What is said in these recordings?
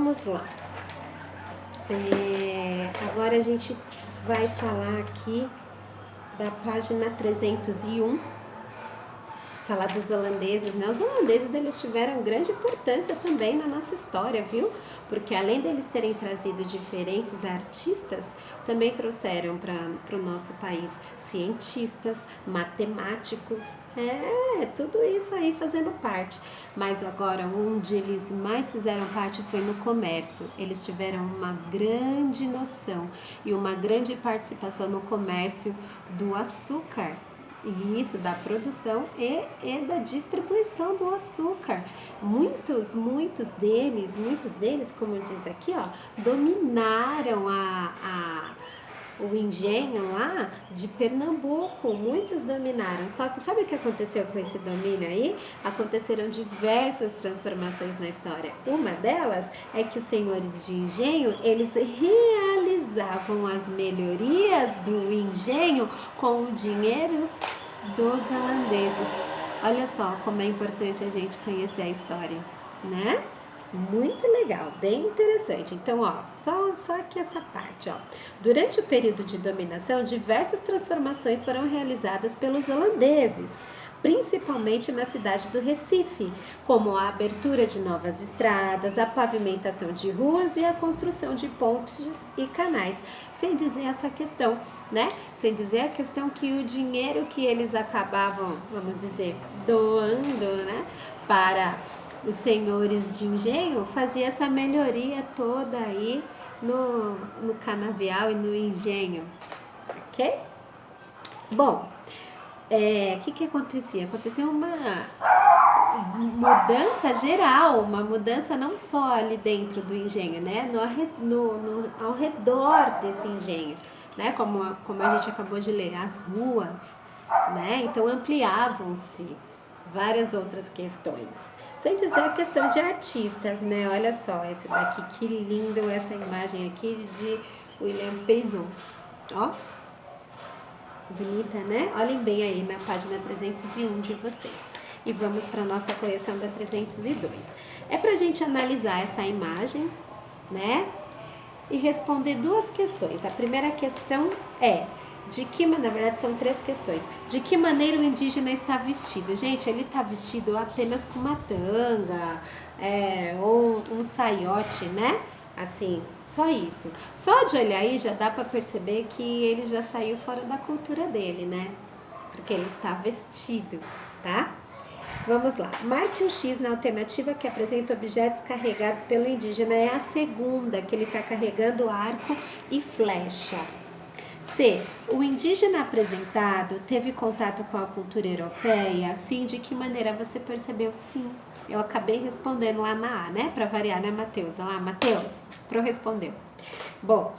vamos lá. Agora a gente vai falar aqui da página 301, falar dos holandeses, né? Os holandeses, eles tiveram grande importância também na nossa história, viu? Porque além deles terem trazido diferentes artistas, também trouxeram para o nosso país cientistas, matemáticos, tudo isso aí fazendo parte. Mas agora, onde eles mais fizeram parte foi no comércio. Eles tiveram uma grande noção e uma grande participação no comércio do açúcar. Isso, da produção e da distribuição do açúcar. Muitos deles, como diz aqui, ó, dominaram o engenho lá de Pernambuco. Muitos dominaram. Só que sabe o que aconteceu com esse domínio aí? Aconteceram diversas transformações na história. Uma delas é que os senhores de engenho, eles realizavam as melhorias do engenho com o dinheiro dos holandeses. Olha só como é importante a gente conhecer a história, né? Muito legal, bem interessante. Então, ó, só aqui essa parte, ó. Durante o período de dominação, diversas transformações foram realizadas pelos holandeses, principalmente na cidade do Recife, como a abertura de novas estradas, a pavimentação de ruas e a construção de pontes e canais. Sem dizer essa questão, né? Sem dizer a questão que o dinheiro que eles acabavam, vamos dizer, doando, né, para os senhores de engenho, fazia essa melhoria toda aí no canavial e no engenho, ok? Bom, o que acontecia? Acontecia uma mudança geral, uma mudança não só ali dentro do engenho, né? Ao redor desse engenho, né? Como a gente acabou de ler, as ruas, né? Então ampliavam-se várias outras questões. Sem dizer a questão de artistas, né? Olha só, esse daqui, que lindo essa imagem aqui de William Payson, ó. Bonita, né? Olhem bem aí na página 301 de vocês. E vamos para a nossa correção da 302. É para a gente analisar essa imagem, né? E responder duas questões. A primeira questão é, na verdade são três questões. De que maneira o indígena está vestido? Gente, ele está vestido apenas com uma tanga, ou um saiote, né? Assim, só isso. Só de olhar aí já dá para perceber que ele já saiu fora da cultura dele, né? Porque ele está vestido, tá? Vamos lá. Marque um X na alternativa que apresenta objetos carregados pelo indígena. É a segunda, que ele está carregando arco e flecha. C. O indígena apresentado teve contato com a cultura europeia? Sim, de que maneira você percebeu? Sim. Eu acabei respondendo lá na A, né? Para variar, né, Matheus? Olha lá, Matheus, respondeu. Bom,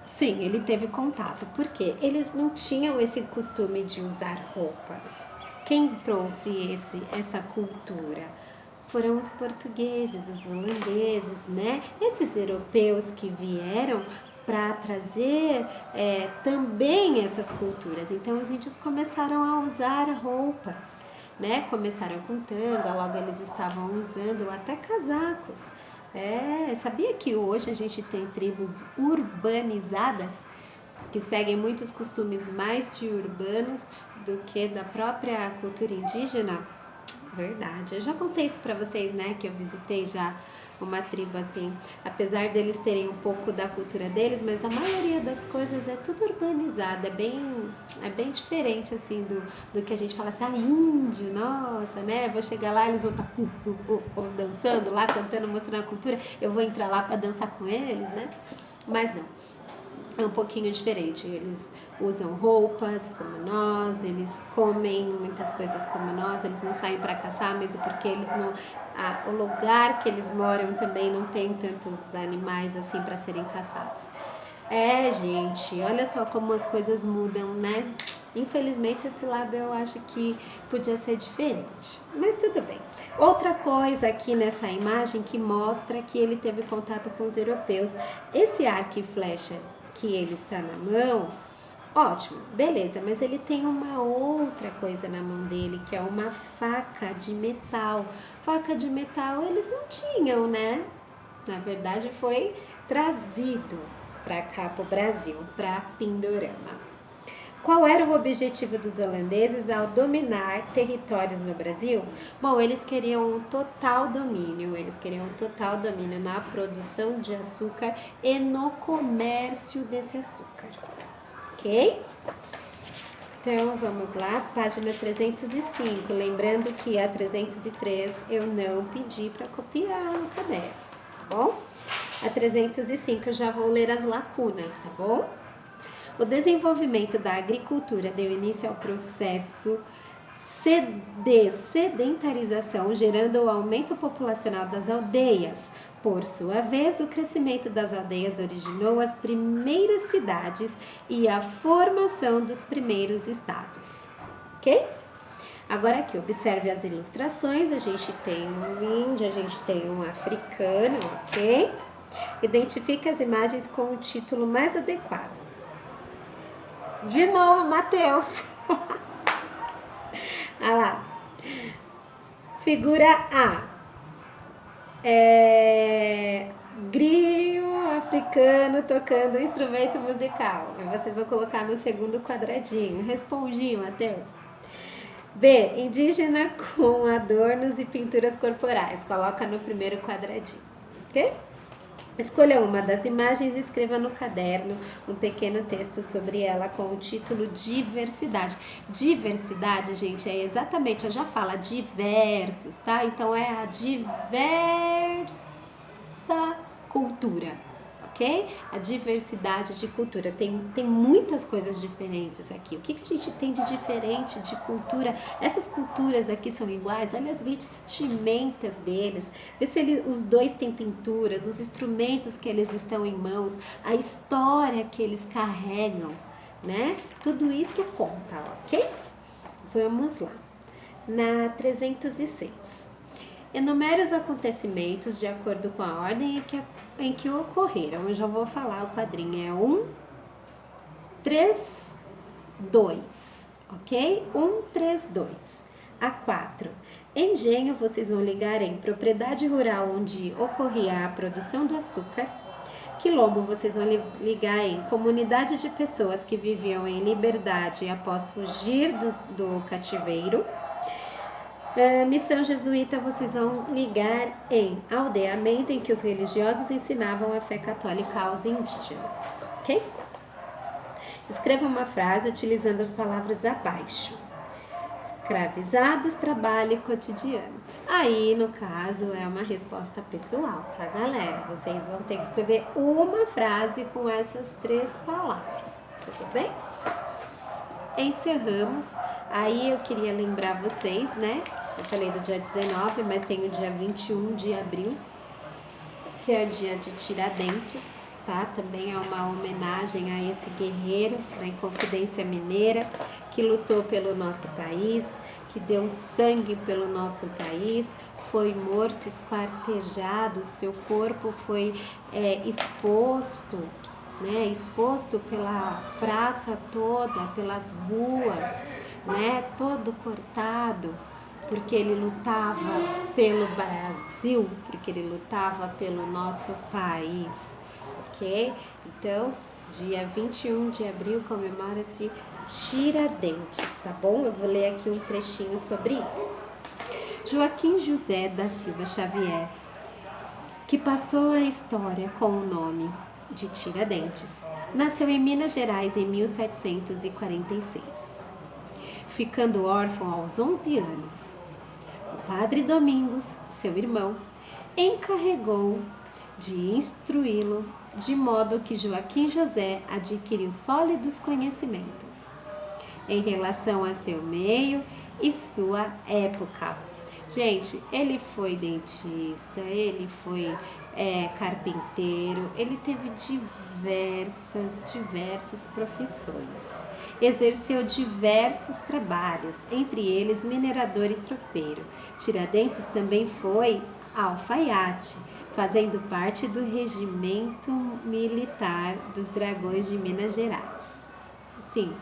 sim, ele teve contato. Por quê? Eles não tinham esse costume de usar roupas. Quem trouxe essa cultura? Foram os portugueses, os holandeses, né? Esses europeus que vieram para trazer também essas culturas. Então, os índios começaram a usar roupas, né? Começaram com tanga, logo eles estavam usando até casacos. Sabia que hoje a gente tem tribos urbanizadas que seguem muitos costumes mais de urbanos do que da própria cultura indígena? Verdade. Eu já contei isso pra vocês, né? Que eu visitei já uma tribo assim, apesar deles terem um pouco da cultura deles, mas a maioria das coisas é tudo urbanizado, é bem diferente assim do que a gente fala assim, índio, nossa, né? Vou chegar lá, eles vão estar dançando lá, cantando, mostrando a cultura, eu vou entrar lá para dançar com eles, né? Mas não, é um pouquinho diferente. Eles usam roupas como nós, eles comem muitas coisas como nós, eles não saem para caçar, mesmo porque eles não, o lugar que eles moram também não tem tantos animais assim para serem caçados. Gente, olha só como as coisas mudam, né? Infelizmente esse lado eu acho que podia ser diferente, mas tudo bem. Outra coisa aqui nessa imagem que mostra que ele teve contato com os europeus, esse arco e flecha que ele está na mão, ótimo, beleza, mas ele tem uma outra coisa na mão dele, que é uma faca de metal. Faca de metal eles não tinham, né? Na verdade, foi trazido para cá, para o Brasil, para Pindorama. Qual era o objetivo dos holandeses ao dominar territórios no Brasil? Bom, eles queriam um total domínio, na produção de açúcar e no comércio desse açúcar, ok? Então, vamos lá, página 305, lembrando que a 303 eu não pedi para copiar no caderno, tá bom? A 305 eu já vou ler as lacunas, tá bom? O desenvolvimento da agricultura deu início ao processo de sedentarização, gerando o aumento populacional das aldeias. Por sua vez, o crescimento das aldeias originou as primeiras cidades e a formação dos primeiros estados. Ok? Agora aqui, observe as ilustrações. A gente tem um índio, a gente tem um africano, ok? Identifique as imagens com o título mais adequado. De novo, Matheus. Olha lá. Figura A. Griot africano tocando um instrumento musical. Vocês vão colocar no segundo quadradinho. Respondi, Matheus. B. Indígena com adornos e pinturas corporais. Coloca no primeiro quadradinho. Ok? Escolha uma das imagens e escreva no caderno um pequeno texto sobre ela com o título Diversidade. Diversidade, gente, é exatamente, eu já falo, diversos, tá? Então, é a diversa cultura, ok? A diversidade de cultura. Tem muitas coisas diferentes aqui. O que a gente tem de diferente de cultura? Essas culturas aqui são iguais? Olha as vestimentas deles. Vê se os dois têm pinturas, os instrumentos que eles estão em mãos, a história que eles carregam, né? Tudo isso conta, ok? Vamos lá. Na 306. Enumere os acontecimentos de acordo com a ordem em que ocorreram. Eu já vou falar, o quadrinho é 1, 3, 2, ok? 1, 3, 2. A 4. Engenho, vocês vão ligar em propriedade rural onde ocorria a produção do açúcar. Quilombo, vocês vão ligar em comunidade de pessoas que viviam em liberdade após fugir do cativeiro. Missão jesuíta, vocês vão ligar em aldeamento em que os religiosos ensinavam a fé católica aos indígenas, ok? Escreva uma frase utilizando as palavras abaixo. Escravizados, trabalho cotidiano. Aí, no caso, é uma resposta pessoal, tá, galera? Vocês vão ter que escrever uma frase com essas 3 palavras, tudo bem? Encerramos. Aí eu queria lembrar vocês, né? Eu falei do dia 19, mas tem o dia 21 de abril, que é o dia de Tiradentes, tá? Também é uma homenagem a esse guerreiro da Inconfidência Mineira, que lutou pelo nosso país, que deu sangue pelo nosso país, foi morto, esquartejado, seu corpo foi exposto, né? Exposto pela praça toda, pelas ruas, né? Todo cortado, porque ele lutava pelo Brasil, porque ele lutava pelo nosso país, ok? Então, dia 21 de abril comemora-se Tiradentes, tá bom? Eu vou ler aqui um trechinho sobre ele. Joaquim José da Silva Xavier, que passou a história com o nome de Tiradentes, nasceu em Minas Gerais em 1746, ficando órfão aos 11 anos. O padre Domingos, seu irmão, encarregou de instruí-lo, de modo que Joaquim José adquiriu sólidos conhecimentos em relação a seu meio e sua época. Gente, ele foi dentista, ele foi carpinteiro, ele teve diversas profissões. Exerceu diversos trabalhos, entre eles minerador e tropeiro. Tiradentes também foi alfaiate, fazendo parte do regimento militar dos Dragões de Minas Gerais. Sim,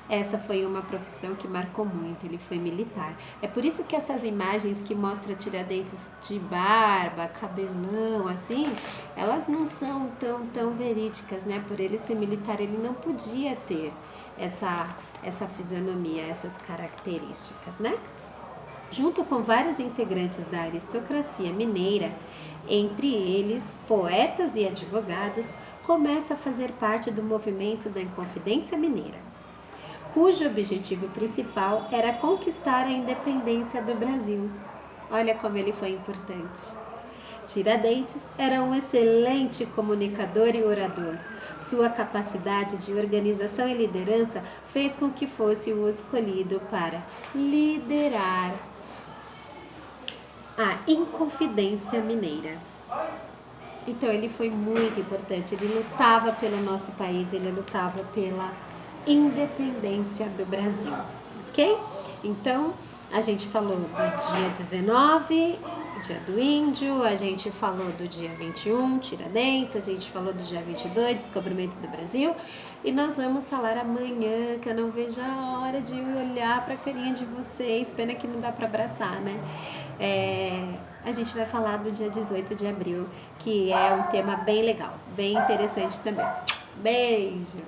Essa foi uma profissão que marcou muito, ele foi militar. É por isso que essas imagens que mostram Tiradentes de barba, cabelão, assim, elas não são tão verídicas, né? Por ele ser militar, ele não podia ter essa fisionomia, essas características, né? Junto com vários integrantes da aristocracia mineira, entre eles poetas e advogados, começa a fazer parte do movimento da Inconfidência Mineira, cujo objetivo principal era conquistar a independência do Brasil. Olha como ele foi importante. Tiradentes era um excelente comunicador e orador. Sua capacidade de organização e liderança fez com que fosse o escolhido para liderar a Inconfidência Mineira. Então ele foi muito importante, ele lutava pelo nosso país, ele lutava pela independência do Brasil, ok? Então a gente falou do dia 19, dia do índio, a gente falou do dia 21, Tiradentes, a gente falou do dia 22, descobrimento do Brasil, e nós vamos falar amanhã, que eu não vejo a hora de olhar para a carinha de vocês, pena que não dá para abraçar, né? A gente vai falar do dia 18 de abril, que é um tema bem legal, bem interessante também. Beijo!